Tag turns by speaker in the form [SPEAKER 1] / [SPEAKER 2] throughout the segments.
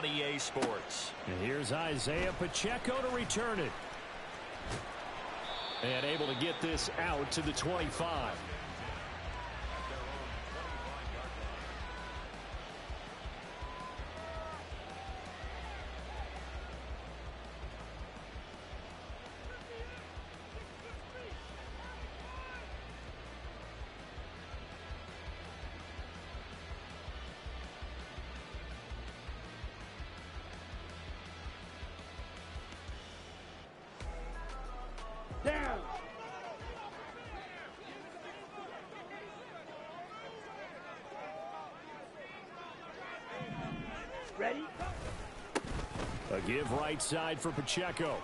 [SPEAKER 1] on EA Sports.
[SPEAKER 2] And here's Isaiah Pacheco to return it. And able to get this out to the 25.
[SPEAKER 3] Down. Ready?
[SPEAKER 2] A give right side for Pacheco.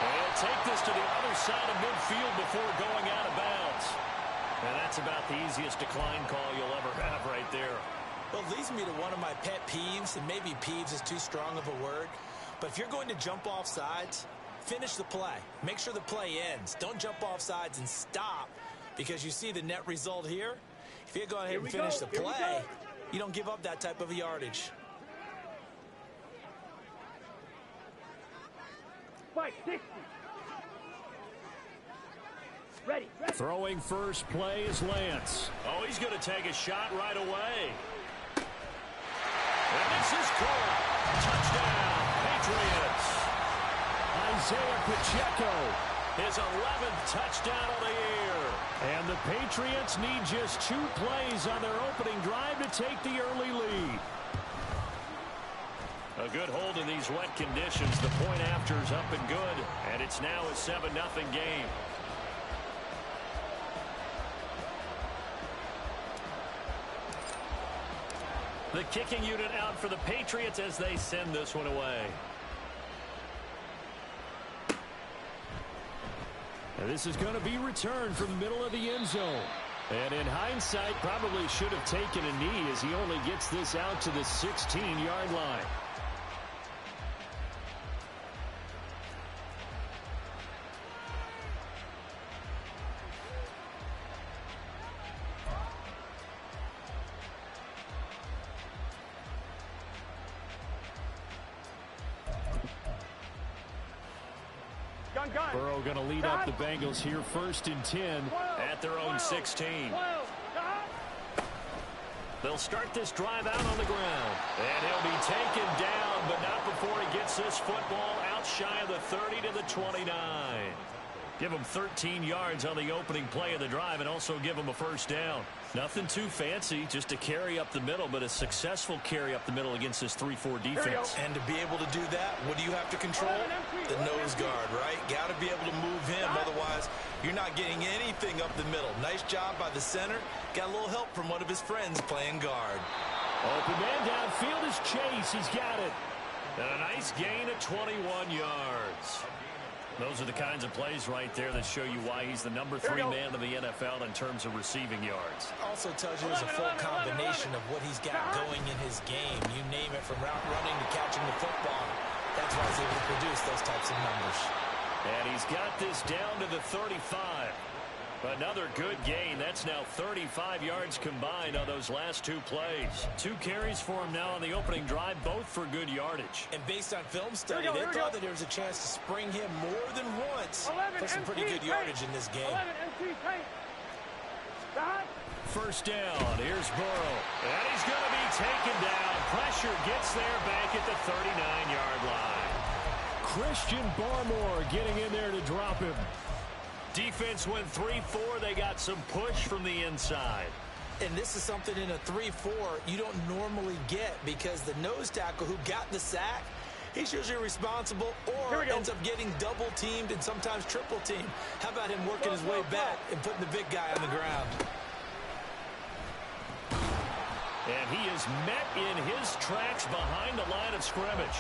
[SPEAKER 1] They'll take this to the other side of midfield before going out of bounds. And that's about the easiest decline call you'll ever have right there.
[SPEAKER 4] Well, it leads me to one of my pet peeves, and maybe peeves is too strong of a word. But if you're going to jump off sides, finish the play. Make sure the play ends. Don't jump off sides and stop because you see the net result here. If you go ahead and finish the play, you don't give up that type of yardage.
[SPEAKER 3] Fight 60. Ready.
[SPEAKER 2] Throwing first play is Lance.
[SPEAKER 1] Oh, he's going to take a shot right away. And this is caught. Touchdown, Patriots.
[SPEAKER 2] Isaiah Pacheco.
[SPEAKER 1] His 11th touchdown of the year.
[SPEAKER 2] And the Patriots need just 2 plays on their opening drive to take the early lead.
[SPEAKER 1] A good hold in these wet conditions. The point after is up and good. And it's now a 7-0 game. The kicking unit out for the Patriots as they send this one away.
[SPEAKER 2] And this is going to be returned from the middle of the end zone. And in hindsight, probably should have taken a knee as he only gets this out to the 16-yard line. Burrow going to lead up the Bengals here 1st and 10
[SPEAKER 1] at their own 16. They'll start this drive out on the ground. And he'll be taken down, but not before he gets this football out shy of the 30 to the 29. Give him 13 yards on the opening play of the drive and also give him a first down. Nothing too fancy, just a carry up the middle, but a successful carry up the middle against this 3-4 defense.
[SPEAKER 4] And to be able to do that, what do you have to control? The nose guard, right? Got to be able to move him, otherwise you're not getting anything up the middle. Nice job by the center. Got a little help from one of his friends playing guard.
[SPEAKER 2] Open man downfield is Chase. He's got it.
[SPEAKER 1] And a nice gain of 21 yards. Those are the kinds of plays right there that show you why he's the number 3 man in the NFL in terms of receiving yards.
[SPEAKER 4] Also tells you there's a full combination of what he's got going in his game. You name it, from route running to catching the football. That's why he's able to produce those types of numbers.
[SPEAKER 1] And he's got this down to the 35. Another good gain. That's now 35 yards combined on those last 2 plays. 2 carries for him now on the opening drive, both for good yardage.
[SPEAKER 4] And based on film study, they thought that there was a chance to spring him more than once for some pretty good yardage in this game.
[SPEAKER 1] First down. Here's Burrow. And he's going to be taken down. Pressure gets there back at the 39-yard line.
[SPEAKER 2] Christian Barmore getting in there to drop him.
[SPEAKER 1] Defense went 3-4. They got some push from the inside.
[SPEAKER 4] And this is something in a 3-4 you don't normally get, because the nose tackle who got the sack, he's usually responsible or ends up getting double teamed and sometimes triple teamed. How about him working his way back and putting the big guy on the ground?
[SPEAKER 1] And he is met in his tracks behind the line of scrimmage.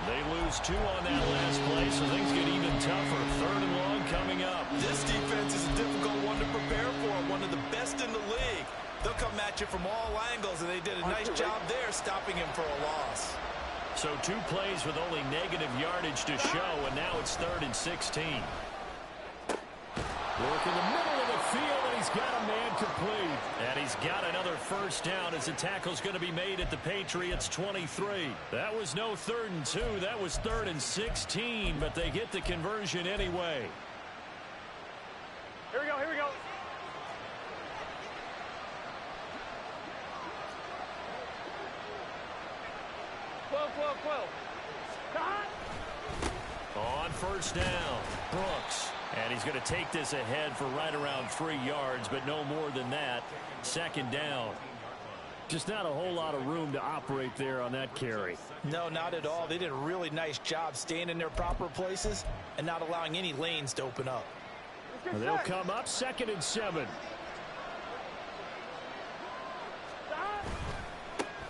[SPEAKER 1] They lose 2 on that last play, so things get even tougher. 3rd and long coming up.
[SPEAKER 4] This defense is a difficult one to prepare for, one of the best in the league. They'll come at you from all angles, and they did a nice job there stopping him for a loss.
[SPEAKER 1] So 2 plays with only negative yardage to show, and now it's 3rd and 16.
[SPEAKER 2] Work in the middle of the field, and he's got a man complete.
[SPEAKER 1] And he's got another first down as the tackle's going to be made at the Patriots 23. That was no 3rd and 2. That was 3rd and 16, but they get the conversion anyway.
[SPEAKER 3] Here we go, here we go.
[SPEAKER 1] On first down, Brooks. And he's going to take this ahead for right around 3 yards, but no more than that. 2nd down.
[SPEAKER 2] Just not a whole lot of room to operate there on that carry.
[SPEAKER 4] No, not at all. They did a really nice job staying in their proper places and not allowing any lanes to open up.
[SPEAKER 2] They'll come up 2nd and 7.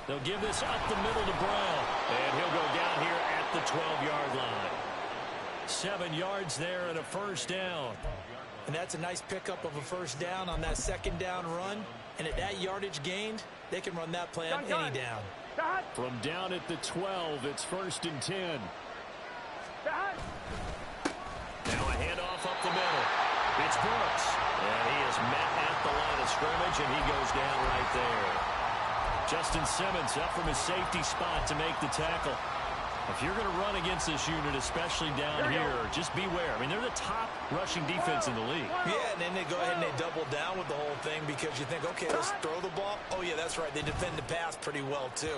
[SPEAKER 1] They'll give this up the middle to Brown. And he'll go down here at the 12-yard line. 7 yards there and a first down.
[SPEAKER 4] And that's a nice pickup of a first down on that 2nd down run. And at that yardage gained, they can run that play on any down.
[SPEAKER 2] From down at the 12, it's 1st and 10.
[SPEAKER 1] Now a handoff up the middle. It's Brooks. And he is met at the line of scrimmage, and he goes down right there. Justin Simmons up from his safety spot to make the tackle. If you're going to run against this unit, especially down here, just beware. I mean, they're the top rushing defense in the league.
[SPEAKER 4] Yeah, and then they go ahead and they double down with the whole thing because you think, okay, let's throw the ball. Oh, yeah, that's right. They defend the pass pretty well, too.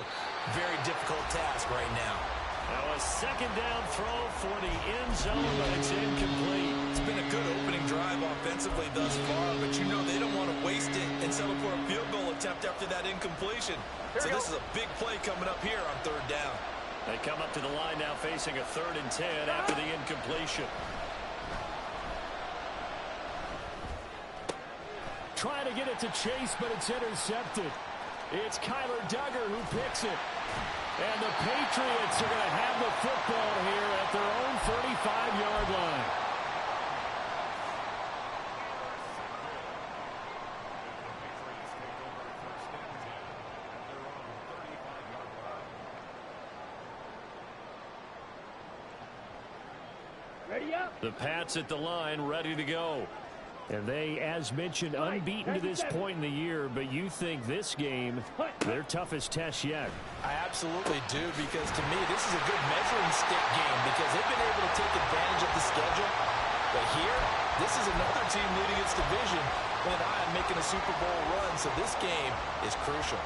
[SPEAKER 4] Very difficult task right now.
[SPEAKER 1] Now a 2nd down throw for the end zone, but it's incomplete.
[SPEAKER 4] It's been a good opening drive offensively thus far, but you know they don't want to waste it and settle for a field goal attempt after that incompletion. So this is a big play coming up here on 3rd down.
[SPEAKER 1] They come up to the line now facing a 3rd and 10 after the incompletion.
[SPEAKER 2] Trying to get it to Chase, but it's intercepted. It's Kyler Duggar who picks it. And the Patriots are going to have the football here at their own 35-yard line.
[SPEAKER 3] Ready up.
[SPEAKER 1] The Pats at the line, ready to go.
[SPEAKER 2] And they, as mentioned, unbeaten to this point in the year, but you think this game, their toughest test yet.
[SPEAKER 4] I absolutely do, because to me, this is a good measuring stick game because they've been able to take advantage of the schedule. But here, this is another team leading its division with an eye on making a Super Bowl run, so this game is crucial.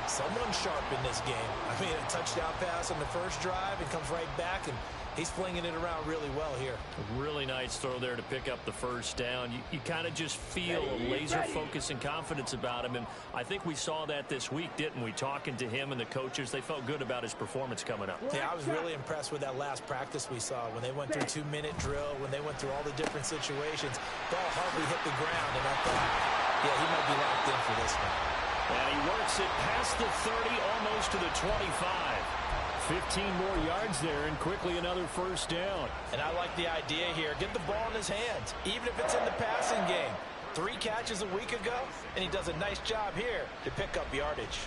[SPEAKER 4] Someone sharp in this game. I mean, a touchdown pass on the first drive and comes right back, and he's flinging it around really well here.
[SPEAKER 1] A really nice throw there to pick up the first down. You kind of just feel a laser focus and confidence about him, and I think we saw that this week, didn't we? Talking to him and the coaches, they felt good about his performance coming up.
[SPEAKER 4] Yeah, I was really impressed with that last practice we saw when they went through 2-minute drill, when they went through all the different situations. Ball hardly hit the ground, and I thought, yeah, he might be locked in for this one.
[SPEAKER 1] And he works it past the 30, almost to the 25.
[SPEAKER 2] 15 more yards there, and quickly another first down.
[SPEAKER 4] And I like the idea here. Get the ball in his hands, even if it's in the passing game. 3 catches a week ago, and he does a nice job here to pick up yardage.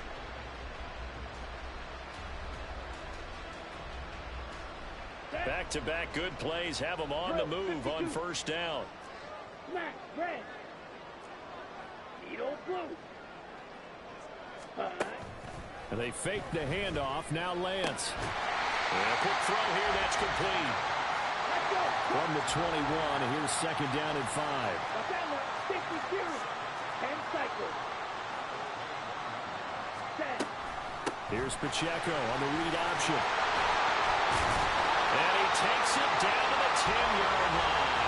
[SPEAKER 1] Back-to-back good plays have him on the move on first down.
[SPEAKER 3] Smack, red. Needle blue.
[SPEAKER 2] And they fake the handoff. Now Lance.
[SPEAKER 1] And a quick throw here, that's complete.
[SPEAKER 2] From the 21, here's 2nd down and 5.
[SPEAKER 3] 10 cycles. 10.
[SPEAKER 2] Here's Pacheco on the read option.
[SPEAKER 1] And he takes it down to the 10-yard line.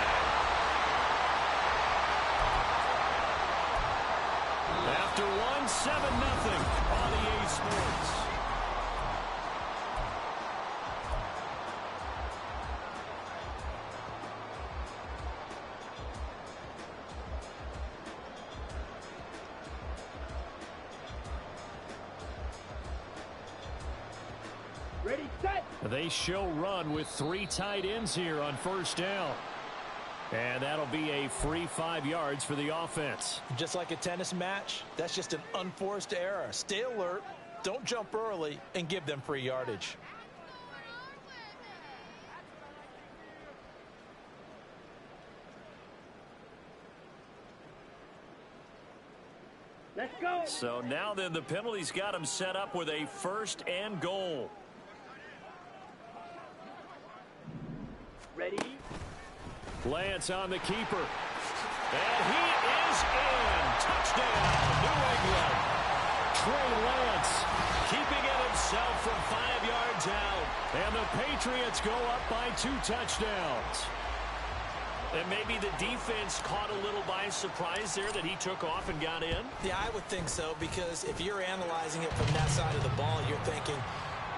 [SPEAKER 1] After 7-0 on EA Sports.
[SPEAKER 3] Ready, set.
[SPEAKER 2] They show run with 3 tight ends here on first down. And that'll be a free 5 yards for the offense.
[SPEAKER 4] Just like a tennis match, that's just an unforced error. Stay alert, don't jump early, and give them free yardage.
[SPEAKER 3] Let's go.
[SPEAKER 1] So now then, the penalty's got him set up with a 1st and goal.
[SPEAKER 3] Ready?
[SPEAKER 1] Lance on the keeper. And he is in. Touchdown, New England. Trey Lance keeping it himself from 5 yards out. And the Patriots go up by 2 touchdowns. And maybe the defense caught a little by surprise there that he took off and got in?
[SPEAKER 4] Yeah, I would think so, because if you're analyzing it from that side of the ball, you're thinking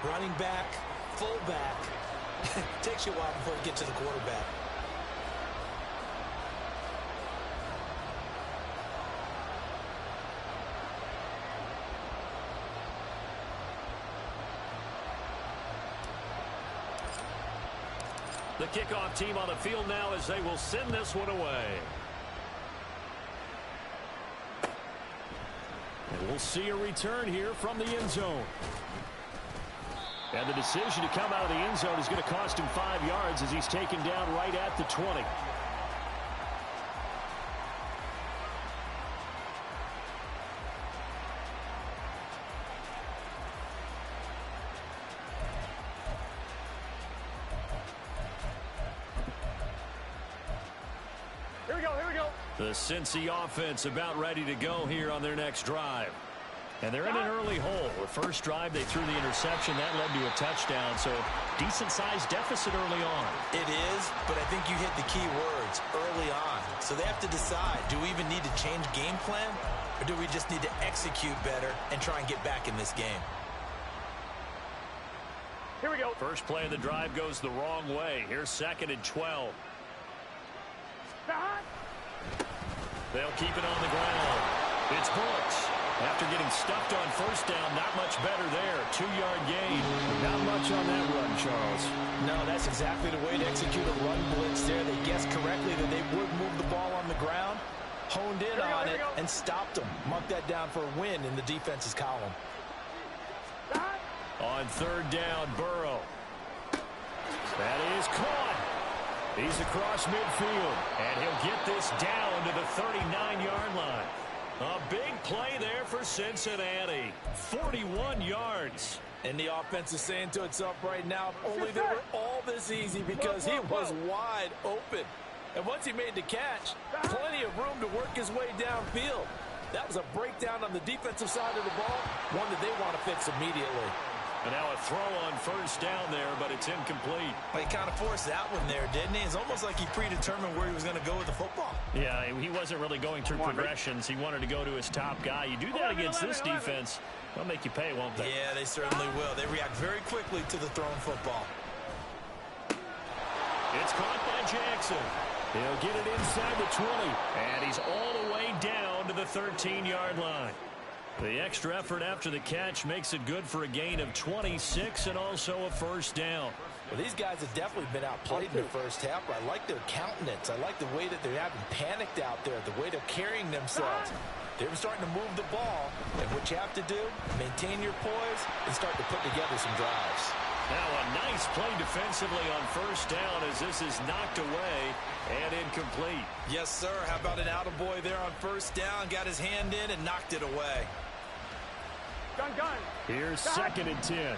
[SPEAKER 4] running back, fullback. Takes you a while before you get to the quarterback.
[SPEAKER 1] The kickoff team on the field now as they will send this one away. And we'll see a return here from the end zone. And the decision to come out of the end zone is going to cost him 5 yards as he's taken down right at the 20. The Cincy offense about ready to go here on their next drive. And they're in an early hole. The first drive, they threw the interception. That led to a touchdown, so decent-sized deficit early on.
[SPEAKER 4] It is, but I think you hit the key words, early on. So they have to decide, do we even need to change game plan, or do we just need to execute better and try and get back in this game?
[SPEAKER 3] Here we go.
[SPEAKER 1] First play of the drive goes the wrong way. Here's 2nd and 12. They'll keep it on the ground. It's Brooks. After getting stuffed on first down, not much better there. 2-yard gain. Not much on that run, Charles.
[SPEAKER 4] No, that's exactly the way to execute a run blitz there. They guessed correctly that they would move the ball on the ground, honed in on it, and stopped them. Mark that down for a win in the defense's column.
[SPEAKER 1] On 3rd down, Burrow. That is caught. He's across midfield, and he'll get this down to the 39-yard line. A big play there for Cincinnati. 41 yards.
[SPEAKER 4] And the offense is saying to itself right now, only they were all this easy because he was wide open. And once he made the catch, plenty of room to work his way downfield. That was a breakdown on the defensive side of the ball, one that they want to fix immediately.
[SPEAKER 1] And now a throw on first down there, but it's incomplete.
[SPEAKER 4] Well, he kind of forced that one there, didn't he? It's almost like he predetermined where he was going to go with the football.
[SPEAKER 1] Yeah, he wasn't really going through progressions. He wanted to go to his top guy. You do that against this defense, they'll make you pay, won't they?
[SPEAKER 4] Yeah, they certainly will. They react very quickly to the thrown football.
[SPEAKER 1] It's caught by Jackson. He'll get it inside the 20, and he's all the way down to the 13-yard line. The extra effort after the catch makes it good for a gain of 26 and also a first down.
[SPEAKER 4] Well, these guys have definitely been outplayed in the first half, but I like their countenance. I like the way that they're having panicked out there, the way they're carrying themselves. They're starting to move the ball, and what you have to do, maintain your poise and start to put together some drives.
[SPEAKER 1] Now a nice play defensively on first down as this is knocked away and incomplete.
[SPEAKER 4] Yes, sir. How about an attaboy there on first down? Got his hand in and knocked it away.
[SPEAKER 3] Gun.
[SPEAKER 1] Here's 2nd and 10.
[SPEAKER 3] 11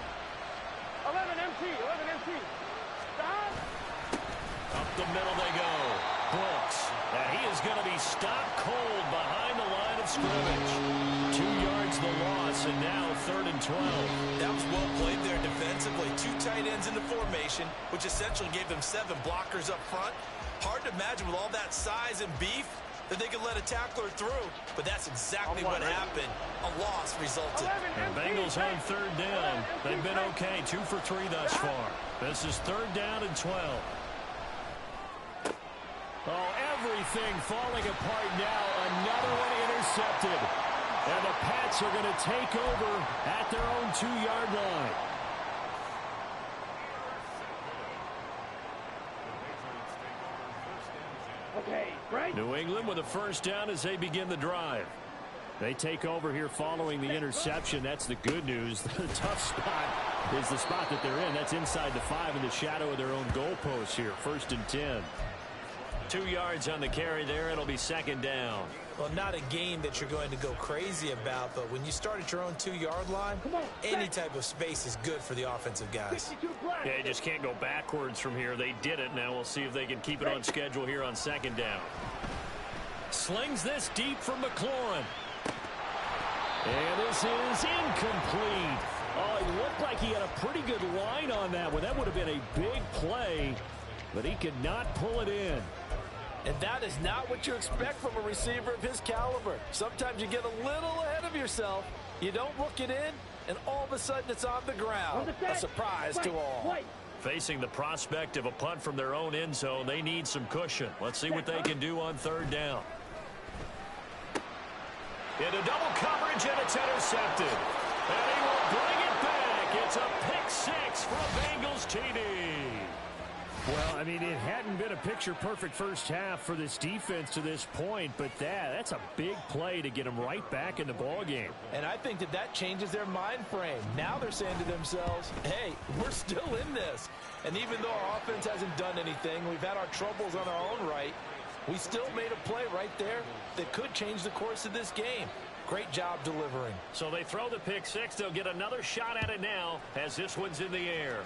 [SPEAKER 3] MT. Stop.
[SPEAKER 1] Up the middle they go. Brooks. And he is going to be stopped cold behind the line of scrimmage. 2 yards the loss, and now 3rd and 12.
[SPEAKER 4] That was well played there defensively. 2 tight ends in the formation, which essentially gave them 7 blockers up front. Hard to imagine with all that size and beef that they could let a tackler through, but that's exactly what happened. A loss resulted.
[SPEAKER 1] And Bengals on 3rd down. They've been okay, 2 for 3 thus far. This is 3rd down and 12. Oh, everything falling apart now. Another one intercepted. And the Pats are going to take over at their own 2-yard line.
[SPEAKER 3] Okay, right.
[SPEAKER 1] New England with a first down as they begin the drive. They take over here following the interception. That's the good news. The tough spot is the spot that they're in. That's inside the 5 in the shadow of their own goalpost here. 1st and 10. 2 yards on the carry there. It'll be 2nd down.
[SPEAKER 4] Well, not a game that you're going to go crazy about, but when you start at your own 2-yard line, any type of space is good for the offensive guys.
[SPEAKER 1] Yeah, you just can't go backwards from here. They did it. Now we'll see if they can keep it on schedule here on second down. Slings this deep from McLaurin.
[SPEAKER 2] And this is incomplete. Oh, it looked like he had a pretty good line on that one. That would have been a big play, but he could not pull it in.
[SPEAKER 5] And that is not what you expect from a receiver of his caliber. Sometimes you get a little ahead of yourself. You don't look it in, and all of a sudden it's on the ground. A surprise to all.
[SPEAKER 1] Facing the prospect of a punt from their own end zone, they need some cushion. Let's see what they can do on third down. Into double coverage, and it's intercepted. And he will bring it back. It's a pick six for a Bengals TD.
[SPEAKER 2] Well, I mean, it hadn't been a picture-perfect first half for this defense to this point, but that's a big play to get them right back in the ballgame.
[SPEAKER 5] And I think that changes their mind frame. Now they're saying to themselves, hey, we're still in this. And even though our offense hasn't done anything, we've had our troubles on our own right, we still made a play right there that could change the course of this game. Great job delivering.
[SPEAKER 1] So they throw the pick six. They'll get another shot at it now as this one's in the air.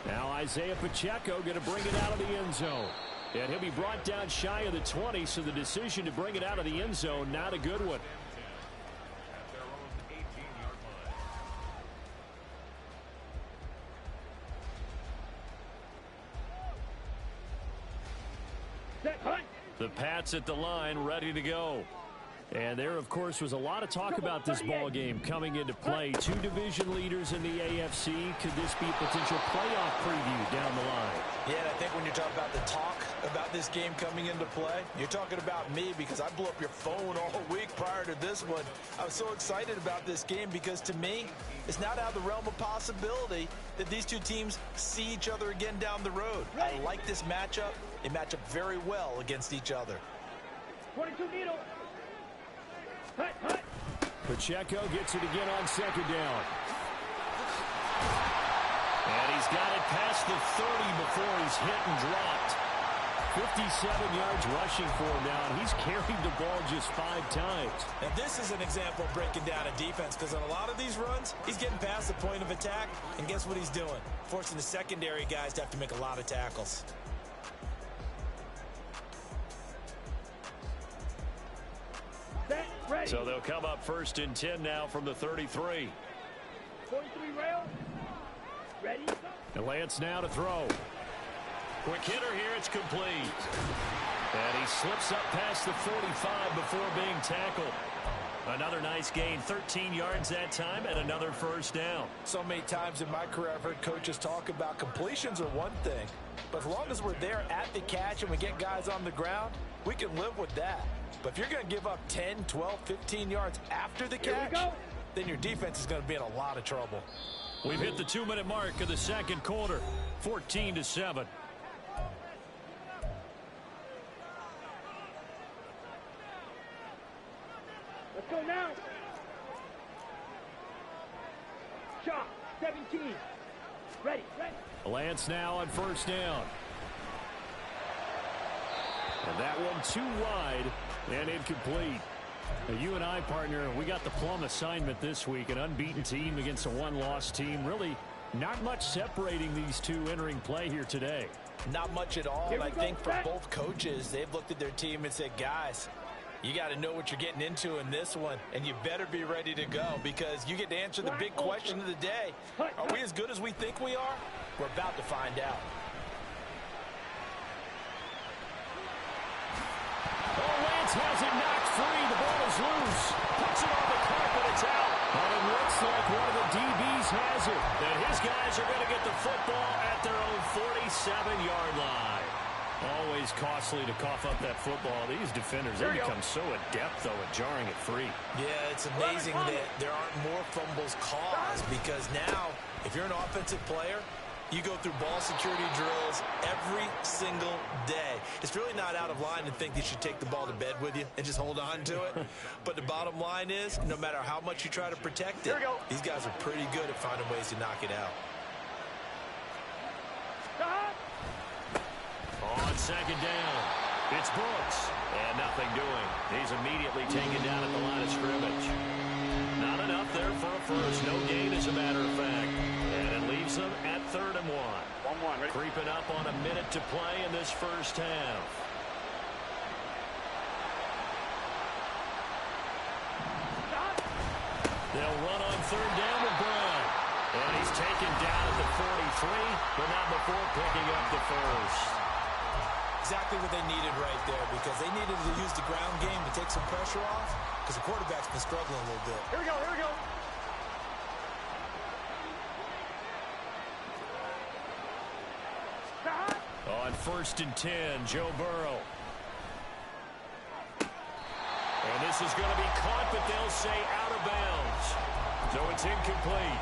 [SPEAKER 2] Now Isaiah Pacheco going to bring it out of the end zone. And he'll be brought down shy of the 20, so the decision to bring it out of the end zone, not a good one. The Pats at the line, ready to go. And there, of course, was a lot of talk about this ball game coming into play. Two division leaders in the AFC. Could this be a potential playoff preview down the line?
[SPEAKER 4] Yeah, and I think when you're talking about the talk about this game coming into play, you're talking about me because I blew up your phone all week prior to this one. I was so excited about this game because, to me, it's not out of the realm of possibility that these two teams see each other again down the road. I like this matchup. They match up very well against each other.
[SPEAKER 3] 22 needle.
[SPEAKER 2] Pacheco gets it again on second down.
[SPEAKER 1] And he's got it past the 30 before he's hit and dropped.
[SPEAKER 2] 57 yards rushing for him now, and he's carried the ball just 5 times.
[SPEAKER 4] And this is an example of breaking down a defense because on a lot of these runs, he's getting past the point of attack, and guess what he's doing? Forcing the secondary guys to have to make a lot of tackles.
[SPEAKER 1] So they'll come up first and 10 now from the 33.
[SPEAKER 3] 43 rail. Ready?
[SPEAKER 2] And Lance now to throw.
[SPEAKER 1] Quick hitter here, it's complete. And he slips up past the 45 before being tackled. Another nice gain, 13 yards that time, and another first down.
[SPEAKER 5] So many times in my career I've heard coaches talk about completions are one thing, but as long as we're there at the catch and we get guys on the ground, we can live with that. But if you're going to give up 10, 12, 15 yards after the catch, then your defense is going to be in a lot of trouble.
[SPEAKER 1] We've hit the 2-minute mark of the second quarter, 14-7.
[SPEAKER 3] Let's go now. Shot, 17. Ready.
[SPEAKER 2] Lance now on first down. And that one too wide and incomplete. Now, you and I, partner, we got the plum assignment this week. An unbeaten team against a one-loss team. Really not much separating these two entering play here today.
[SPEAKER 5] Not much at all. And I think for both coaches, they've looked at their team and said, guys, you got to know what you're getting into in this one, and you better be ready to go because you get to answer the big question of the day. Are we as good as we think we are? We're about to find out.
[SPEAKER 2] Oh, Lance has it knocked free. The ball is loose. Puts it on the carpet. It's out. And it looks like one of the DBs has it.
[SPEAKER 1] And his guys are going to get the football at their own 47-yard line.
[SPEAKER 2] Always costly to cough up that football. These defenders, they become so adept, though, at jarring it free.
[SPEAKER 4] Yeah, it's amazing that there aren't more fumbles caused because now, if you're an offensive player, you go through ball security drills every single day. It's really not out of line to think you should take the ball to bed with you and just hold on to it. But the bottom line is, no matter how much you try to protect it, these guys are pretty good at finding ways to knock it out.
[SPEAKER 1] On second down. It's Brooks. And nothing doing. He's immediately taken down at the line of scrimmage. Not enough there for a first. No gain, as a matter of fact. And it leaves them at 3rd and 1.
[SPEAKER 3] 1-1. Ready?
[SPEAKER 1] Creeping up on a minute to play in this first half.
[SPEAKER 3] Stop.
[SPEAKER 1] They'll run on 3rd down with Brown. And he's taken down at the 43, but not before picking up the first.
[SPEAKER 4] Exactly what they needed right there, because they needed to use the ground game to take some pressure off, because the quarterback's been struggling a little bit.
[SPEAKER 3] Here we go. Here we go. Stop.
[SPEAKER 1] On 1st and 10, Joe Burrow. And this is going to be caught, but they'll say out of bounds. So it's incomplete.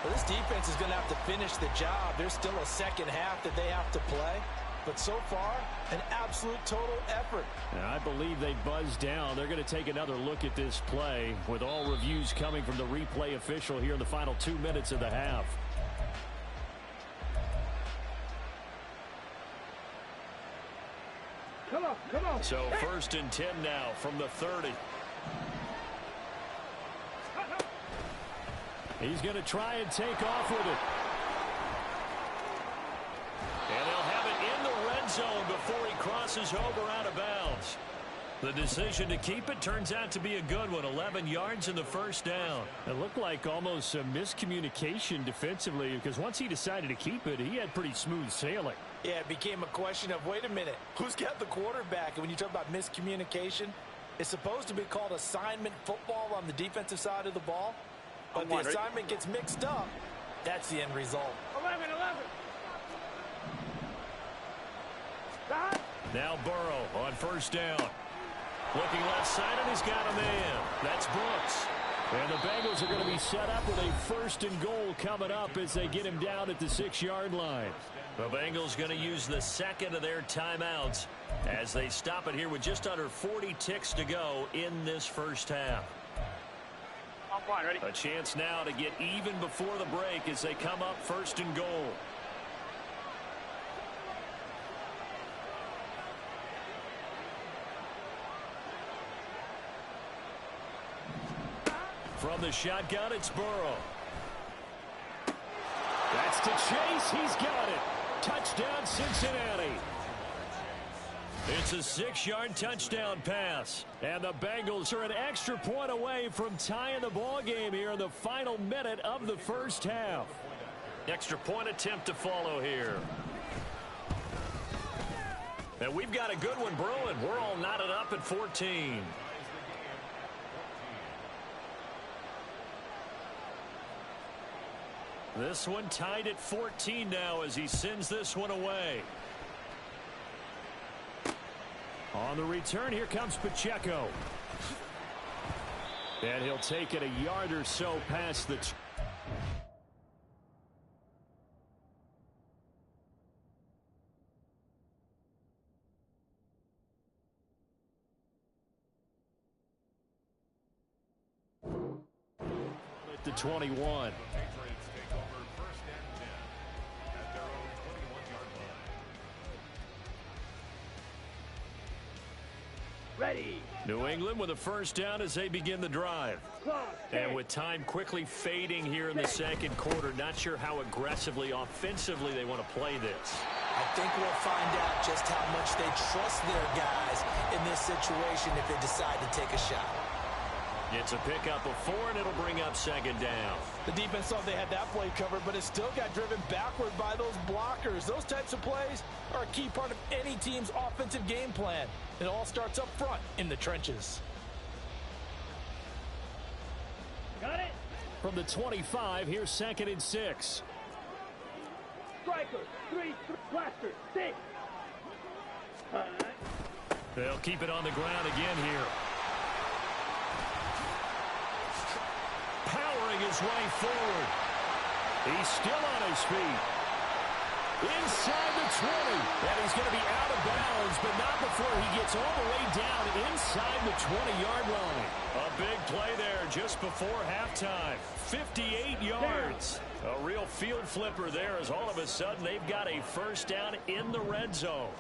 [SPEAKER 5] Well, this defense is going to have to finish the job. There's still a second half that they have to play. But so far, an absolute total effort.
[SPEAKER 2] And I believe they buzzed down. They're going to take another look at this play, with all reviews coming from the replay official here in the final 2 minutes of the half.
[SPEAKER 3] Come on. Come on.
[SPEAKER 1] So 1st and 10 now from the 30.
[SPEAKER 2] He's going to try and take off with it.
[SPEAKER 1] And they'll have it in the red zone before he crosses over out of bounds. The decision to keep it turns out to be a good one. 11 yards in the first down.
[SPEAKER 2] It looked like almost a miscommunication defensively, because once he decided to keep it, he had pretty smooth sailing.
[SPEAKER 5] Yeah, it became a question of, wait a minute, who's got the quarterback? And when you talk about miscommunication, it's supposed to be called assignment football on the defensive side of the ball. But the assignment gets mixed up. That's the end result.
[SPEAKER 3] 11. Stop.
[SPEAKER 1] Now Burrow on 1st down. Looking left side, and he's got a man. That's Brooks.
[SPEAKER 2] And the Bengals are going to be set up with a 1st and goal coming up as they get him down at the 6-yard line.
[SPEAKER 1] The Bengals going to use the second of their timeouts as they stop it here with just under 40 ticks to go in this first half.
[SPEAKER 3] On point. Ready?
[SPEAKER 1] A chance now to get even before the break as they come up 1st and goal. From the shotgun, it's Burrow.
[SPEAKER 2] That's to Chase. He's got it. Touchdown, Cincinnati.
[SPEAKER 1] It's a 6-yard touchdown pass.
[SPEAKER 2] And the Bengals are an extra point away from tying the ball game here in the final minute of the first half.
[SPEAKER 1] Extra point attempt to follow here. And we've got a good one brewing. We're all knotted up at 14. This one tied at 14 now as he sends this one away.
[SPEAKER 2] On the return, here comes Pacheco. And he'll take it a yard or so past the... at the 21.
[SPEAKER 3] Ready.
[SPEAKER 1] New England with a first down as they begin the drive. And with time quickly fading here in the second quarter, not sure how aggressively, offensively they want to play this.
[SPEAKER 4] I think we'll find out just how much they trust their guys in this situation if they decide to take a shot.
[SPEAKER 1] It's a pickup of 4, and it'll bring up 2nd down.
[SPEAKER 5] The defense thought they had that play covered, but it still got driven backward by those blockers. Those types of plays are a key part of any team's offensive game plan. It all starts up front in the trenches.
[SPEAKER 3] Got it.
[SPEAKER 2] From the 25, here's 2nd and 6.
[SPEAKER 3] Striker. 3, blaster. 6.
[SPEAKER 1] They'll keep it on the ground again here. Powering his way forward. He's still on his feet. Inside the 20. And he's going to be out of bounds, but not before he gets all the way down inside the 20-yard line. A big play there just before halftime. 58 yards. A real field flipper there as all of a sudden they've got a first down in the red zone.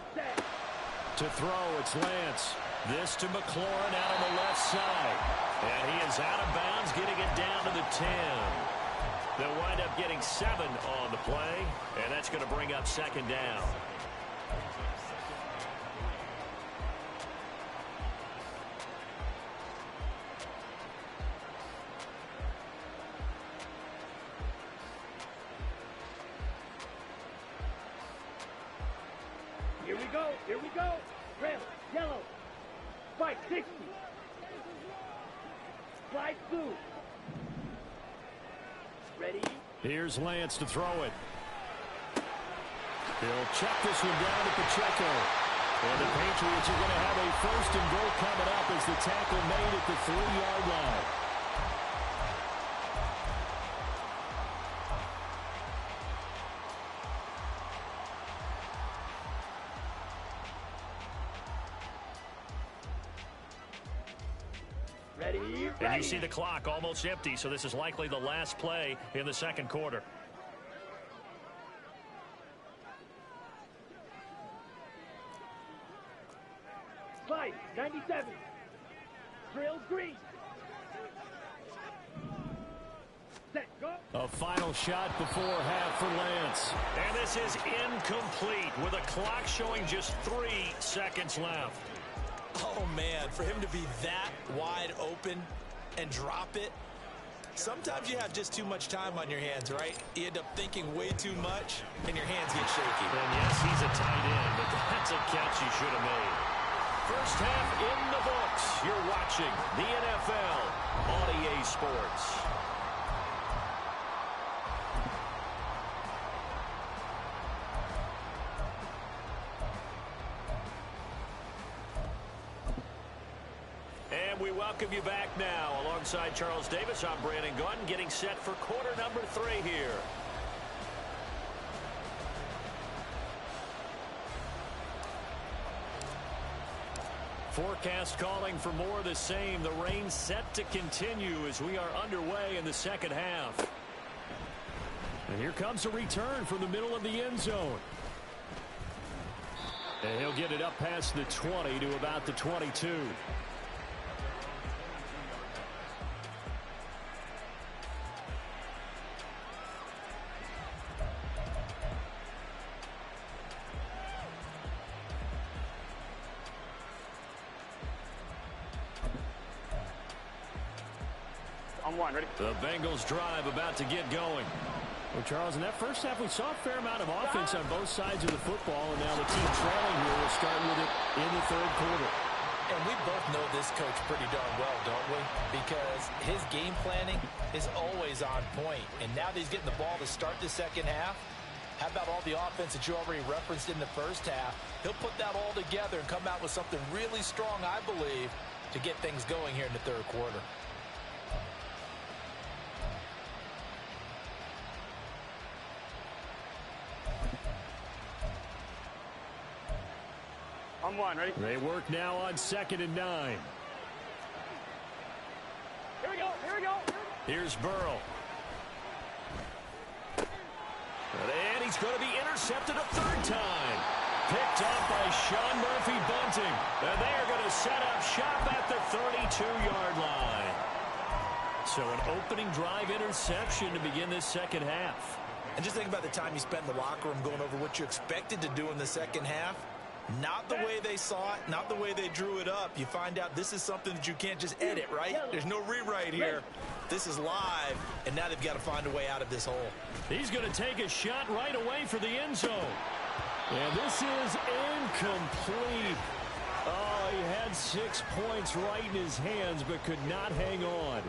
[SPEAKER 2] To throw, it's Lance. This to McLaurin out on the left side. And he is out of bounds, getting it down to the 10. They'll wind up getting 7 on the play, and that's going to bring up second down.
[SPEAKER 3] Here we go. Here we go. Red, yellow. Spike 60. Slide through. Ready?
[SPEAKER 2] Here's Lance to throw it. He'll check this one down to Pacheco. And the Patriots are going to have a 1st and goal coming up as the tackle made at the 3-yard line.
[SPEAKER 1] And you see the clock almost empty, so this is likely the last play in the second quarter.
[SPEAKER 3] Five, 97. Drill green. Set, go.
[SPEAKER 2] A final shot before half for Lance.
[SPEAKER 1] And this is incomplete with a clock showing just 3 seconds left.
[SPEAKER 4] Oh, man, for him to be that wide open and drop it. Sometimes you have just too much time on your hands, right? You end up thinking way too much, and your hands get shaky.
[SPEAKER 1] And yes, he's a tight end, but that's a catch he should have made. First half in the books. You're watching the NFL on EA Sports. And we welcome you back now. Alongside Charles Davis, I'm Brandon Gunn, getting set for quarter number 3 here. Forecast calling for more of the same. The rain set to continue as we are underway in the second half.
[SPEAKER 2] And here comes a return from the middle of the end zone. And he'll get it up past the 20 to about the 22.
[SPEAKER 3] On one, ready?
[SPEAKER 2] The Bengals drive about to get going. Well, Charles, in that first half, we saw a fair amount of offense on both sides of the football, and now the team trailing here will start with it in the third quarter.
[SPEAKER 4] And we both know this coach pretty darn well, don't we? Because his game planning is always on point. And now that he's getting the ball to start the second half, how about all the offense that you already referenced in the first half? He'll put that all together and come out with something really strong, I believe, to get things going here in the third quarter.
[SPEAKER 3] On one, ready?
[SPEAKER 2] They work now on 2nd and 9.
[SPEAKER 3] Here we go, here we go.
[SPEAKER 2] Here's Burrow.
[SPEAKER 1] And he's going to be intercepted a 3rd time. Picked up by Sean Murphy-Bunting. And they are going to set up shop at the 32-yard line. So an opening drive interception to begin this second half.
[SPEAKER 4] And just think about the time you spent in the locker room going over what you expected to do in the second half. Not the way they saw it, not the way they drew it up. You find out this is something that you can't just edit, right? There's no rewrite here. This is live, and now they've got to find a way out of this hole.
[SPEAKER 2] He's going to take a shot right away for the end zone. And this is incomplete. Oh, he had 6 points right in his hands, but could not hang on.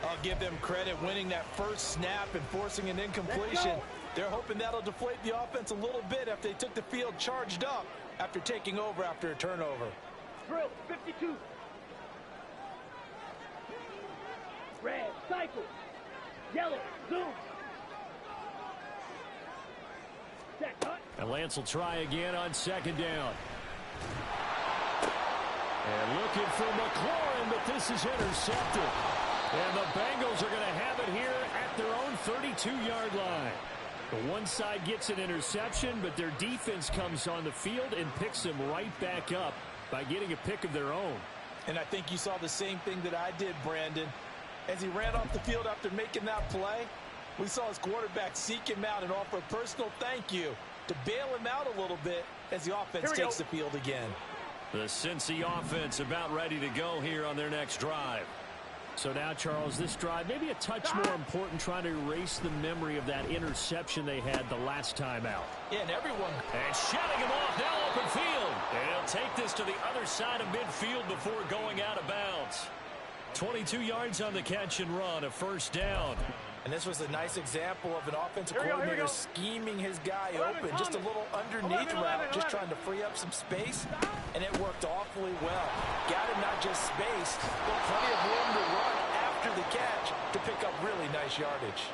[SPEAKER 4] I'll give them credit winning that first snap and forcing an incompletion. They're hoping that'll deflate the offense a little bit after they took the field charged up after taking over after a turnover.
[SPEAKER 3] Drill, 52. Red, cycle. Yellow, zoom. Set, cut.
[SPEAKER 2] And Lance will try again on 2nd down. And looking for McLaurin, but this is intercepted. And the Bengals are going to have it here at their own 32-yard line. The one side gets an interception, but their defense comes on the field and picks them right back up by getting a pick of their own.
[SPEAKER 5] And I think you saw the same thing that I did, Brandon. As he ran off the field after making that play, we saw his quarterback seek him out and offer a personal thank you to bail him out a little bit as the offense takes the field again.
[SPEAKER 1] The Cincy offense about ready to go here on their next drive.
[SPEAKER 2] So now, Charles, this drive maybe a touch more important, trying to erase the memory of that interception they had the last time out.
[SPEAKER 5] Yeah, and everyone.
[SPEAKER 1] And shutting him off now open field. And he'll take this to the other side of midfield before going out of bounds. 22 yards on the catch and run, a first down.
[SPEAKER 5] And this was a nice example of an offensive coordinator scheming his guy open. Just a little underneath route, just trying to free up some space. And it worked awfully well. Got him not just space, but plenty of room to run after the catch to pick up really nice yardage.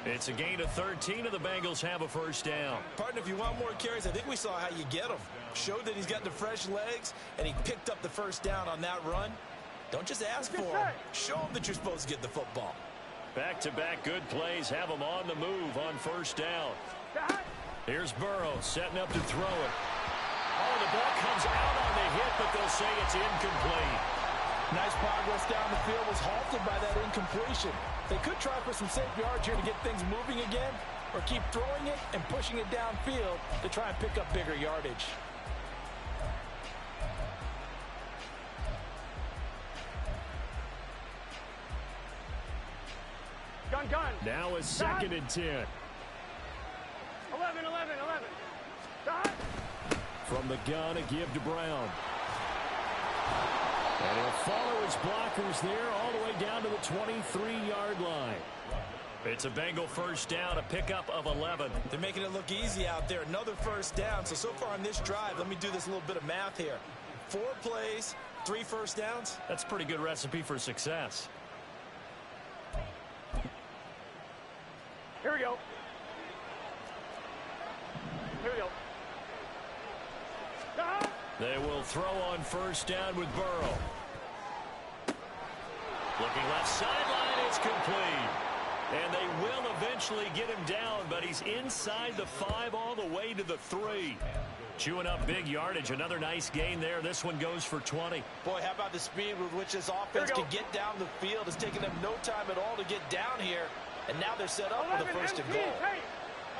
[SPEAKER 1] It's a gain of 13, and the Bengals have a first down.
[SPEAKER 4] Partner, if you want more carries, I think we saw how you get him. Showed that he's got the fresh legs, and he picked up the first down on that run. Don't just ask for him. Show him that you're supposed to get the football.
[SPEAKER 1] Back-to-back good plays have him on the move on first down. Here's Burrow setting up to throw it. Oh, the ball comes out on the hit, but they'll say it's incomplete.
[SPEAKER 5] Nice progress down the field was halted by that incompletion. They could try for some safe yards here to get things moving again, or keep throwing it and pushing it downfield to try and pick up bigger yardage.
[SPEAKER 3] Gun.
[SPEAKER 2] Now a 2nd and 10.
[SPEAKER 3] 11. Stop.
[SPEAKER 2] From the gun, a give to Brown. And he'll follow his blockers there all the way down to the 23-yard line.
[SPEAKER 1] It's a Bengal first down, a pickup of 11.
[SPEAKER 4] They're making it look easy out there. Another first down. So far on this drive, let me do this little bit of math here. 4 plays, 3 first downs.
[SPEAKER 1] That's a pretty good recipe for success.
[SPEAKER 3] Here we go. Stop.
[SPEAKER 1] They will throw on first down with Burrow. Looking left sideline, it's complete. And they will eventually get him down, but he's inside the 5 all the way to the 3. Chewing up big yardage. Another nice gain there. This one goes for 20.
[SPEAKER 5] Boy, how about the speed with which this offense can get down the field? It's taken them no time at all to get down here. And now they're set up for the first and goal.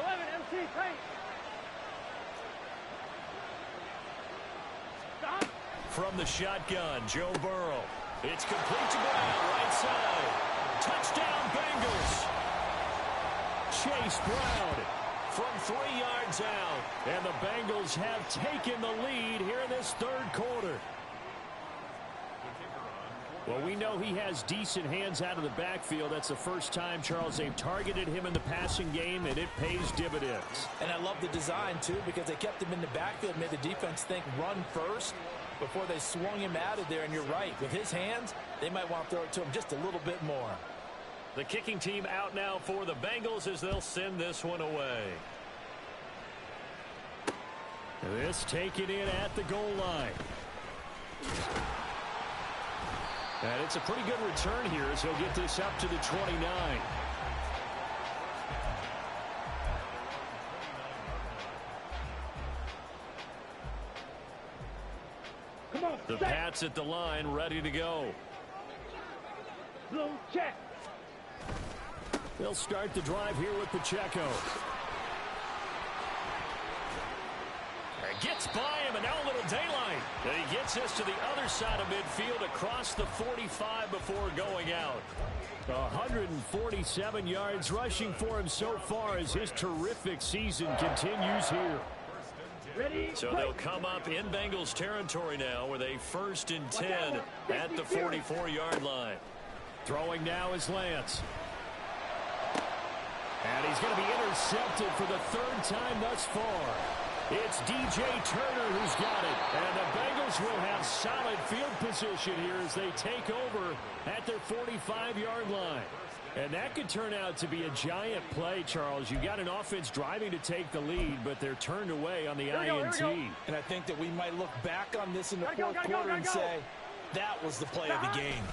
[SPEAKER 3] 11 MC tight. Stop.
[SPEAKER 1] From the shotgun, Joe Burrow. It's complete to Brown, right side. Touchdown, Bengals. Chase Brown from 3 yards out. And the Bengals have taken the lead here in this 3rd quarter. Well, we know he has decent hands out of the backfield. That's the first time, Charles, they've targeted him in the passing game, and it pays dividends.
[SPEAKER 5] And I love the design, too, because they kept him in the backfield, made the defense think run first before they swung him out of there. And you're right, with his hands, they might want to throw it to him just a little bit more.
[SPEAKER 1] The kicking team out now for the Bengals as they'll send this one away.
[SPEAKER 2] This taken in at the goal line. And it's a pretty good return here as he'll get this up to the 29.
[SPEAKER 3] Come on.
[SPEAKER 1] The Pats at the line, ready to go.
[SPEAKER 3] Blue check.
[SPEAKER 2] They'll start the drive here with Pacheco.
[SPEAKER 1] Gets by him, and now a little daylight. And he gets us to the other side of midfield across the 45 before going out.
[SPEAKER 2] 147 yards rushing for him so far as his terrific season continues here.
[SPEAKER 3] Ready.
[SPEAKER 1] So they'll come up in Bengals territory now with a 1st and 10 at the 44-yard line.
[SPEAKER 2] Throwing now is Lance. And he's going to be intercepted for the 3rd time thus far. It's DJ Turner who's got it. And the Bengals will have solid field position here as they take over at their 45-yard line. And that could turn out to be a giant play, Charles. You've got an offense driving to take the lead, but they're turned away on the INT.
[SPEAKER 5] And I think that we might look back on this in the 4th quarter and say, that was the play of the game.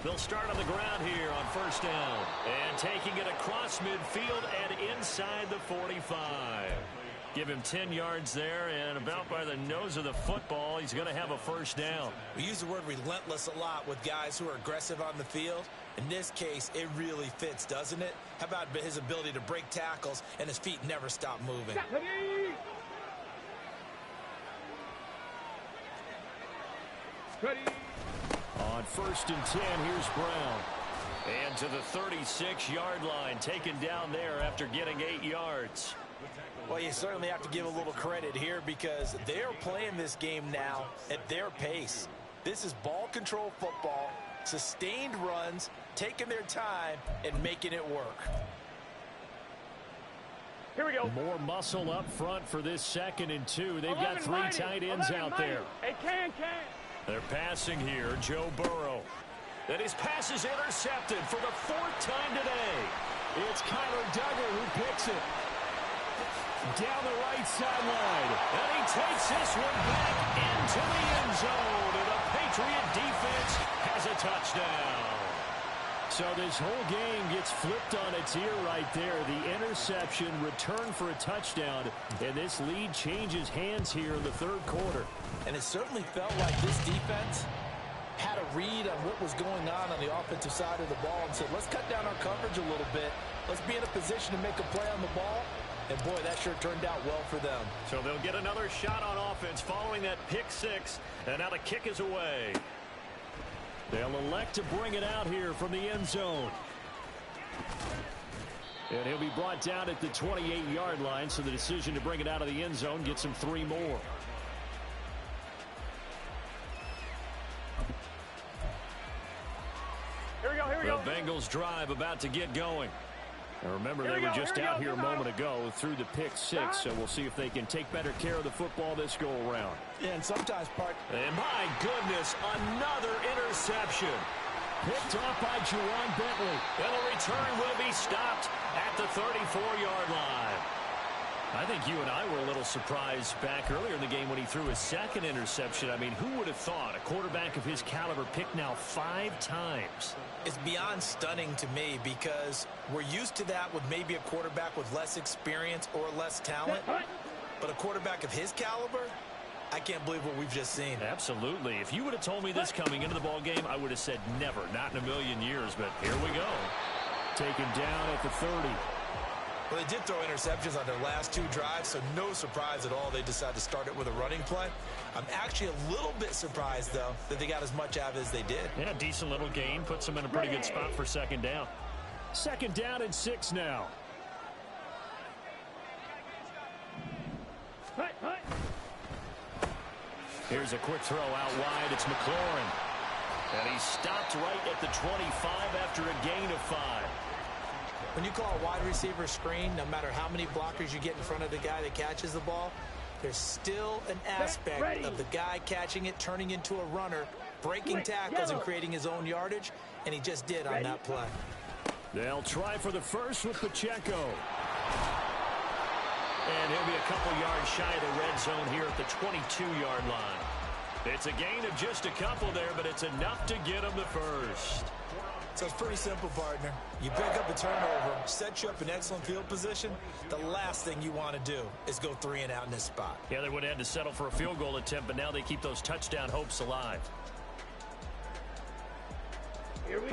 [SPEAKER 1] They'll start on the ground here on first down. And taking it across midfield and inside the 45. Give him 10 yards there, and about by the nose of the football, he's going to have a first down.
[SPEAKER 4] We use the word relentless a lot with guys who are aggressive on the field. In this case, it really fits, doesn't it? How about his ability to break tackles and his feet never stop moving?
[SPEAKER 3] Ready.
[SPEAKER 2] On first and 10, here's Brown.
[SPEAKER 1] And to the 36-yard line, taken down there after getting 8 yards.
[SPEAKER 4] Well, you certainly have to give a little credit here because they're playing this game now at their pace. This is ball control football, sustained runs, taking their time, and making it work.
[SPEAKER 3] Here we go.
[SPEAKER 2] More muscle up front for this 2nd and 2. They've got 3 tight ends out there.
[SPEAKER 3] Hey, can.
[SPEAKER 1] They're passing here, Joe Burrow. And his pass is intercepted for the 4th time today.
[SPEAKER 2] It's Kyler Duggar who picks it. Down the right sideline.
[SPEAKER 1] And he takes this one back into the end zone. And the Patriot defense has a touchdown.
[SPEAKER 2] So this whole game gets flipped on its ear right there. The interception, return for a touchdown. And this lead changes hands here in the 3rd quarter.
[SPEAKER 4] And it certainly felt like this defense had a read on what was going on the offensive side of the ball and said, let's cut down our coverage a little bit. Let's be in a position to make a play on the ball. And, boy, that sure turned out well for them.
[SPEAKER 1] So they'll get another shot on offense following that pick 6. And now the kick is away.
[SPEAKER 2] They'll elect to bring it out here from the end zone. And he'll be brought down at the 28-yard line, so the decision to bring it out of the end zone gets him 3 more.
[SPEAKER 3] Here we go.
[SPEAKER 1] The Bengals drive about to get going. And remember, they were just out here a moment ago through the pick 6, so we'll see if they can take better care of the football this go-around.
[SPEAKER 4] Yeah, and sometimes,
[SPEAKER 1] And my goodness, another interception.
[SPEAKER 2] Picked off by Juwan Bentley.
[SPEAKER 1] And the return will be stopped at the 34-yard line. I think you and I were a little surprised back earlier in the game when he threw his 2nd interception. I mean, who would have thought a quarterback of his caliber picked now 5 times?
[SPEAKER 4] it's beyond stunning to me because we're used to that with maybe a quarterback with less experience or less talent. But a quarterback of his caliber, I can't believe what we've just seen.
[SPEAKER 1] Absolutely. If you would have told me this coming into the ball game, I would have said never, not in a million years. But here we go.
[SPEAKER 2] Taken down at the 30.
[SPEAKER 4] Well, they did throw interceptions on their last 2 drives, so no surprise at all they decided to start it with a running play. I'm actually a little bit surprised, though, that they got as much out of it as they did.
[SPEAKER 1] Yeah, decent little gain. Puts them in a pretty good spot for second down.
[SPEAKER 2] Second down and 6 now.
[SPEAKER 1] Here's a quick throw out wide. It's McLaurin. And he stopped right at the 25 after a gain of 5.
[SPEAKER 4] When you call a wide receiver screen, no matter how many blockers you get in front of the guy that catches the ball, there's still an aspect of the guy catching it, turning into a runner, breaking tackles and creating his own yardage, and he just did on that play.
[SPEAKER 2] They'll try for the first with Pacheco.
[SPEAKER 1] And he'll be a couple yards shy of the red zone here at the 22-yard line. It's a gain of just a couple there, but it's enough to get him the first.
[SPEAKER 4] So it's pretty simple, partner. You pick up a turnover, set you up in excellent field position. The last thing you want to do is go 3 and out in this spot.
[SPEAKER 1] Yeah, they would have had to settle for a field goal attempt, but now they keep those touchdown hopes alive.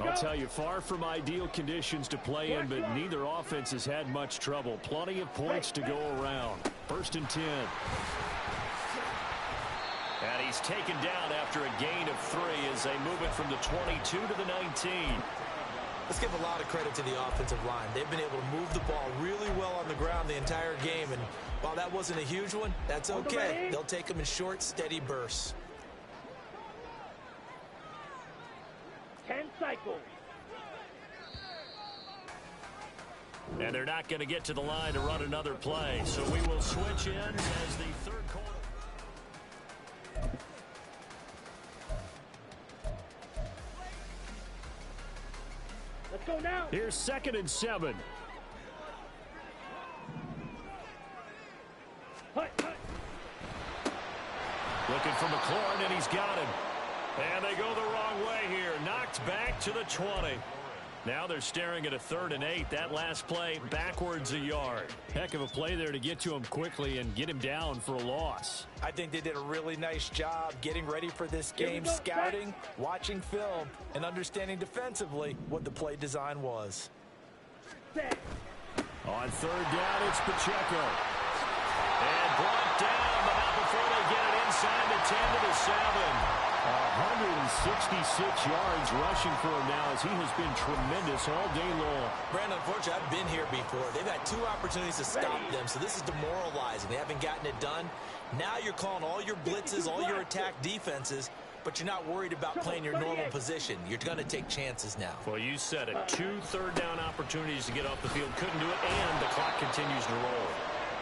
[SPEAKER 2] I'll tell you, far from ideal conditions to play in, but neither offense has had much trouble. Plenty of points to go around. First and 10.
[SPEAKER 1] And he's taken down after a gain of 3 as they move it from the 22 to the 19.
[SPEAKER 4] Let's give a lot of credit to the offensive line. They've been able to move the ball really well on the ground the entire game, and while that wasn't a huge one, that's okay. They'll take them in short, steady bursts.
[SPEAKER 3] 10 cycles.
[SPEAKER 1] And they're not going to get to the line to run another play, so we will switch in as the third quarter.
[SPEAKER 3] Let's go now.
[SPEAKER 2] Here's 2nd and 7.
[SPEAKER 3] Hut.
[SPEAKER 1] Looking for McLaurin, and he's got him. And they go the wrong way here. Knocked back to the 20. Now they're staring at a 3rd and 8. That last play backwards a yard.
[SPEAKER 2] Heck of a play there to get to him quickly and get him down for a loss.
[SPEAKER 5] I think they did a really nice job getting ready for this game, scouting, watching film, and understanding defensively what the play design was.
[SPEAKER 2] On 3rd down, it's Pacheco.
[SPEAKER 1] And brought down, but not before they get it inside the 10 to the 7.
[SPEAKER 2] 166 yards rushing for him now as he has been tremendous all day long.
[SPEAKER 4] Brandon, unfortunately, I've been here before. They've had 2 opportunities to stop them, so this is demoralizing. They haven't gotten it done. Now you're calling all your blitzes, all your attack defenses, but you're not worried about playing your normal position. You're going to take chances now.
[SPEAKER 1] Well, you said it. 2 third-down opportunities to get off the field. Couldn't do it, and the clock continues to roll.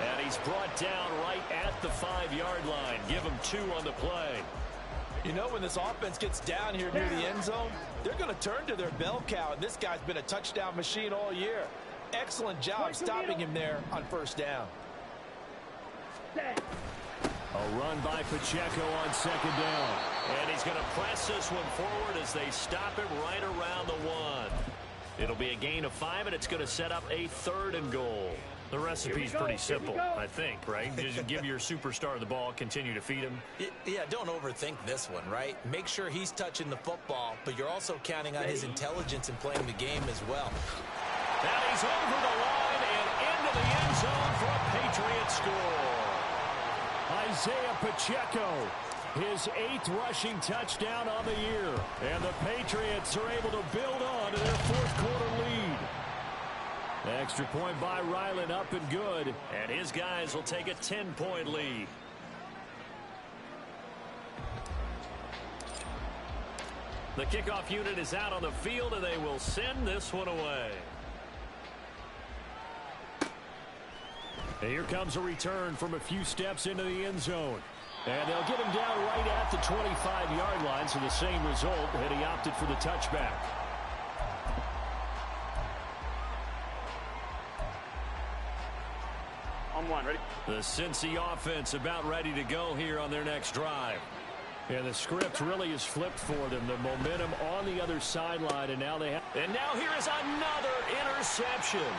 [SPEAKER 1] And he's brought down right at the 5-yard line. Give him 2 on the play.
[SPEAKER 5] You know, when this offense gets down here near the end zone, they're going to turn to their bell cow, and this guy's been a touchdown machine all year. Excellent job stopping him there on 1st down.
[SPEAKER 2] A run by Pacheco on 2nd down.
[SPEAKER 1] And he's going to press this one forward as they stop it right around the 1. It'll be a gain of 5, and it's going to set up a 3rd and goal. The recipe's pretty simple, I think, right? Just give your superstar the ball, continue to feed him.
[SPEAKER 4] Yeah, don't overthink this one, right? Make sure he's touching the football, but you're also counting on his intelligence in playing the game as well.
[SPEAKER 1] Now he's over the line and into the end zone for a Patriot score.
[SPEAKER 2] Isaiah Pacheco, his 8th rushing touchdown on the year. And the Patriots are able to build on to their 4th quarter lead. Extra point by Ryland, up and good.
[SPEAKER 1] And his guys will take a 10-point lead. The kickoff unit is out on the field, and they will send this one away.
[SPEAKER 2] And here comes a return from a few steps into the end zone. And they'll get him down right at the 25-yard line, so the same result, and he opted for the touchback.
[SPEAKER 3] On 1, ready?
[SPEAKER 1] The Cincy offense about ready to go here on their next drive.
[SPEAKER 2] And the script really is flipped for them. The momentum on the other sideline, and now they have...
[SPEAKER 1] And now here is another interception.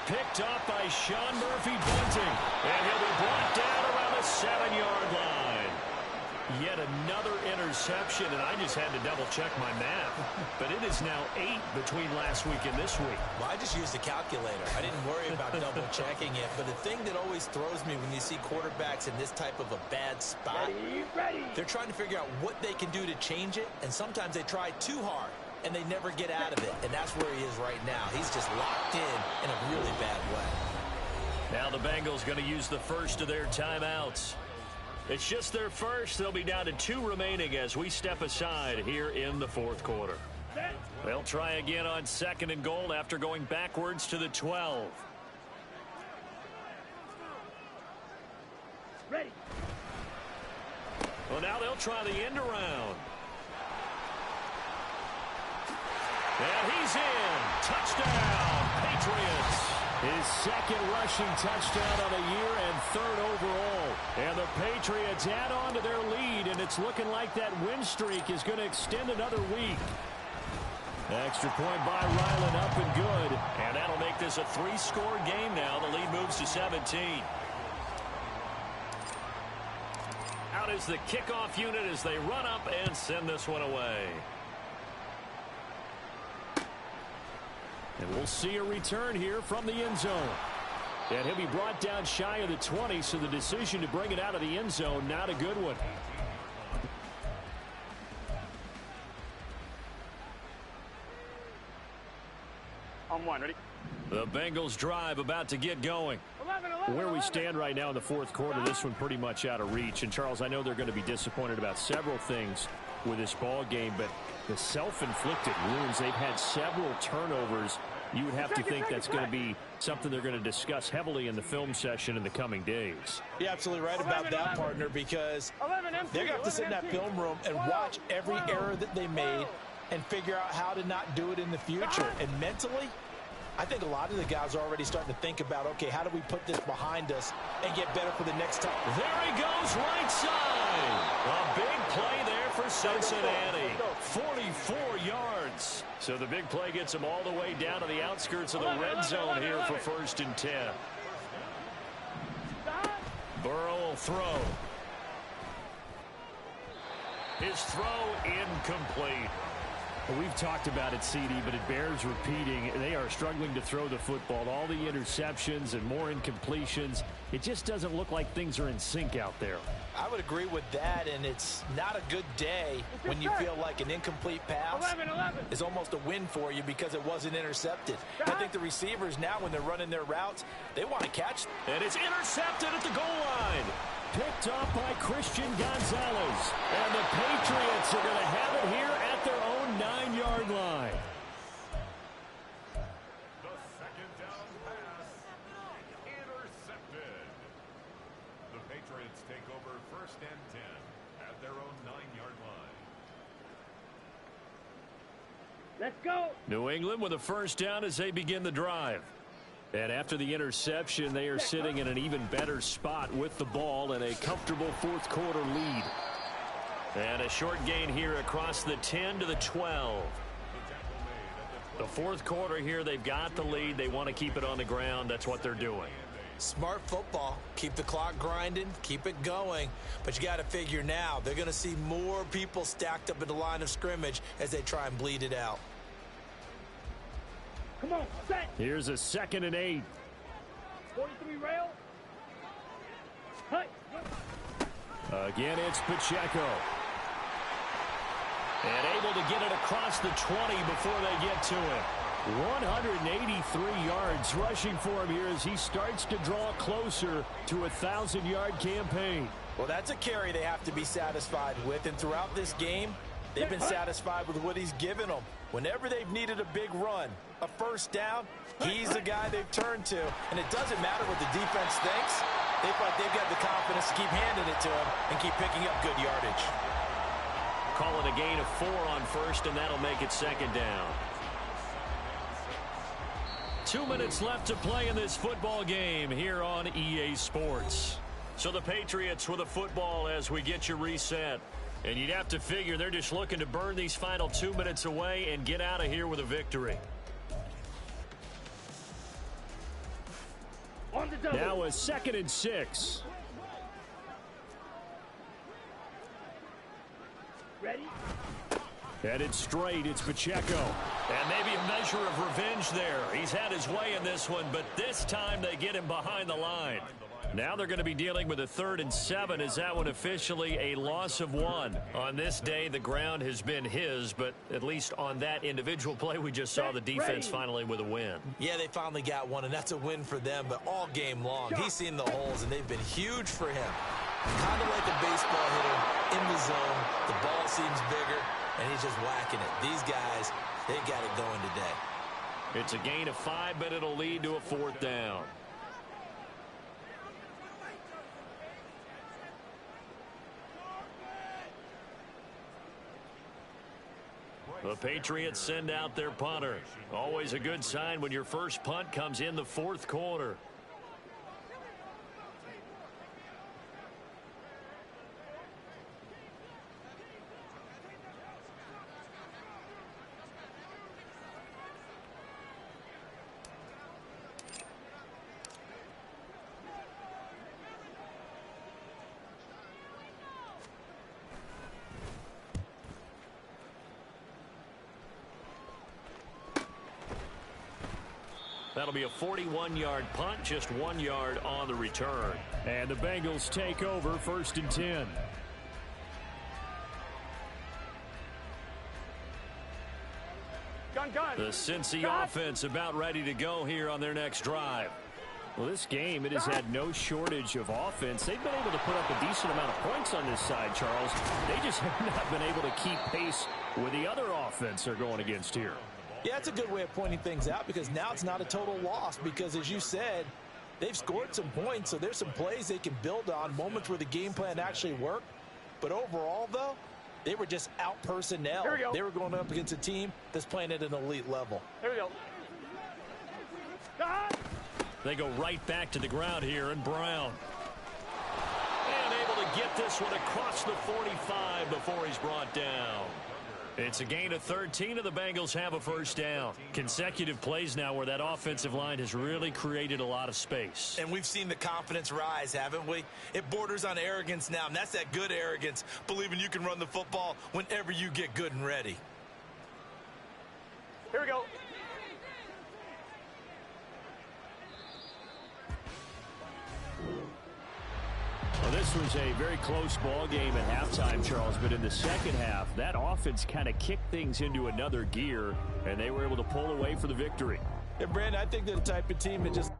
[SPEAKER 1] Picked up by Sean Murphy-Bunting. And he'll be brought down around the 7-yard line. Yet another interception, and I just had to double-check my math. But it is now 8 between last week and this week.
[SPEAKER 4] Well, I just used a calculator. I didn't worry about double-checking it. But the thing that always throws me when you see quarterbacks in this type of a bad spot, they're trying to figure out what they can do to change it, and sometimes they try too hard, and they never get out of it. And that's where he is right now. He's just locked in a really bad way.
[SPEAKER 1] Now the Bengals going to use the first of their timeouts. It's just their first. They'll be down to 2 remaining as we step aside here in the 4th quarter. They'll try again on 2nd and goal after going backwards to the 12.
[SPEAKER 3] Ready.
[SPEAKER 1] Well, now they'll try the end around. And he's in. Touchdown, Patriots.
[SPEAKER 2] His 2nd rushing touchdown of the year and 3rd overall. And the Patriots add on to their lead, and it's looking like that win streak is going to extend another week. Extra point by Ryland, up and good.
[SPEAKER 1] And that'll make this a 3-score game now. The lead moves to 17. Out is the kickoff unit as they run up and send this one away.
[SPEAKER 2] And we'll see a return here from the end zone. And he'll be brought down shy of the 20, so the decision to bring it out of the end zone, not a good one.
[SPEAKER 3] On 1, ready?
[SPEAKER 1] The Bengals drive about to get going.
[SPEAKER 3] 11.
[SPEAKER 2] Where we stand right now in the 4th quarter, this one pretty much out of reach. And, Charles, I know they're going to be disappointed about several things with this ball game, but the self-inflicted wounds, they've had several turnovers. You would have to think that's going to be something they're going to discuss heavily in the film session in the coming days.
[SPEAKER 5] You're absolutely right about that, partner, because they're going to have to sit in that film room and watch every error that they made and figure out how to not do it in the future. And mentally, I think a lot of the guys are already starting to think about, okay, how do we put this behind us and get better for the next time?
[SPEAKER 1] There he goes, right side. A big play there for Cincinnati. 44 yards. So the big play gets them all the way down to the outskirts of the red zone here for 1st and 10. Burrow will throw. His throw incomplete.
[SPEAKER 2] We've talked about it, CD, but it bears repeating. They are struggling to throw the football. All the interceptions and more incompletions. It just doesn't look like things are in sync out there.
[SPEAKER 5] I would agree with that, and it's not a good day when you feel like an incomplete pass is almost a win for you because it wasn't intercepted. I think the receivers now, when they're running their routes, they want to catch.
[SPEAKER 1] And it's intercepted at the goal line.
[SPEAKER 2] Picked off by Christian Gonzalez. And the Patriots are going to have it here at their own 9-yard line.
[SPEAKER 6] The second down pass intercepted. The Patriots take over 1st and 10 at their own 9-yard line.
[SPEAKER 3] Let's go.
[SPEAKER 2] New England with a first down as they begin the drive. And after the interception, they are sitting in an even better spot with the ball and a comfortable 4th quarter lead.
[SPEAKER 1] And a short gain here across the 10 to the 12. The 4th quarter here, they've got the lead. They want to keep it on the ground. That's what they're doing.
[SPEAKER 4] Smart football. Keep the clock grinding. Keep it going. But you got to figure now, they're going to see more people stacked up at the line of scrimmage as they try and bleed it out.
[SPEAKER 3] Come on, set.
[SPEAKER 2] Here's a 2nd and 8.
[SPEAKER 3] 43 rail. Hut.
[SPEAKER 2] Again, it's Pacheco.
[SPEAKER 1] And able to get it across the 20 before they get to him.
[SPEAKER 2] 183 yards rushing for him here as he starts to draw closer to a 1,000-yard campaign.
[SPEAKER 5] Well, that's a carry they have to be satisfied with, and throughout this game, they've been satisfied with what he's given them. Whenever they've needed a big run, a first down, he's the guy they've turned to. And it doesn't matter what the defense thinks. They feel like they've got the confidence to keep handing it to him and keep picking up good yardage.
[SPEAKER 1] Call it a gain of 4 on 1st, and that'll make it 2nd down. 2 minutes left to play in this football game here on EA Sports. So the Patriots with a football as we get you reset. And you'd have to figure they're just looking to burn these final 2 minutes away and get out of here with a victory.
[SPEAKER 3] On the double.
[SPEAKER 2] Now a 2nd and 6.
[SPEAKER 3] Ready?
[SPEAKER 2] Headed straight, it's Pacheco.
[SPEAKER 1] And maybe a measure of revenge there. He's had his way in this one, but this time they get him behind the line. Now they're going to be dealing with a 3rd and 7. Is that one officially a loss of 1? On this day, the ground has been his, but at least on that individual play, we just saw the defense finally with a win.
[SPEAKER 4] Yeah, they finally got one, and that's a win for them, but all game long, he's seen the holes, and they've been huge for him. Kind of like a baseball hitter in the zone. The ball seems bigger, and he's just whacking it. These guys, they got it going today.
[SPEAKER 1] It's a gain of 5, but it'll lead to a 4th down. The Patriots send out their punter. Always a good sign when your first punt comes in the 4th quarter. That'll be a 41-yard punt, just 1 yard on the return.
[SPEAKER 2] And the Bengals take over 1st and 10.
[SPEAKER 1] The Cincy offense about ready to go here on their next drive.
[SPEAKER 2] Well, this game, it has had no shortage of offense. They've been able to put up a decent amount of points on this side, Charles. They just have not been able to keep pace with the other offense they're going against here.
[SPEAKER 5] Yeah, it's a good way of pointing things out because now it's not a total loss because, as you said, they've scored some points, so there's some plays they can build on, moments where the game plan actually worked. But overall, though, they were just out personnel. They were going up against a team that's playing at an elite level.
[SPEAKER 3] Here we go.
[SPEAKER 1] They go right back to the ground here, and Brown. And able to get this one across the 45 before he's brought down. It's a gain of 13, and the Bengals have a first down. Consecutive plays now where that offensive line has really created a lot of space.
[SPEAKER 4] And we've seen the confidence rise, haven't we? It borders on arrogance now, and that's that good arrogance, believing you can run the football whenever you get good and ready.
[SPEAKER 3] Here we go.
[SPEAKER 2] Well, this was a very close ball game at halftime, Charles, but in the second half, that offense kind of kicked things into another gear, and they were able to pull away for the victory.
[SPEAKER 5] And, Brandon, I think they're the type of team that just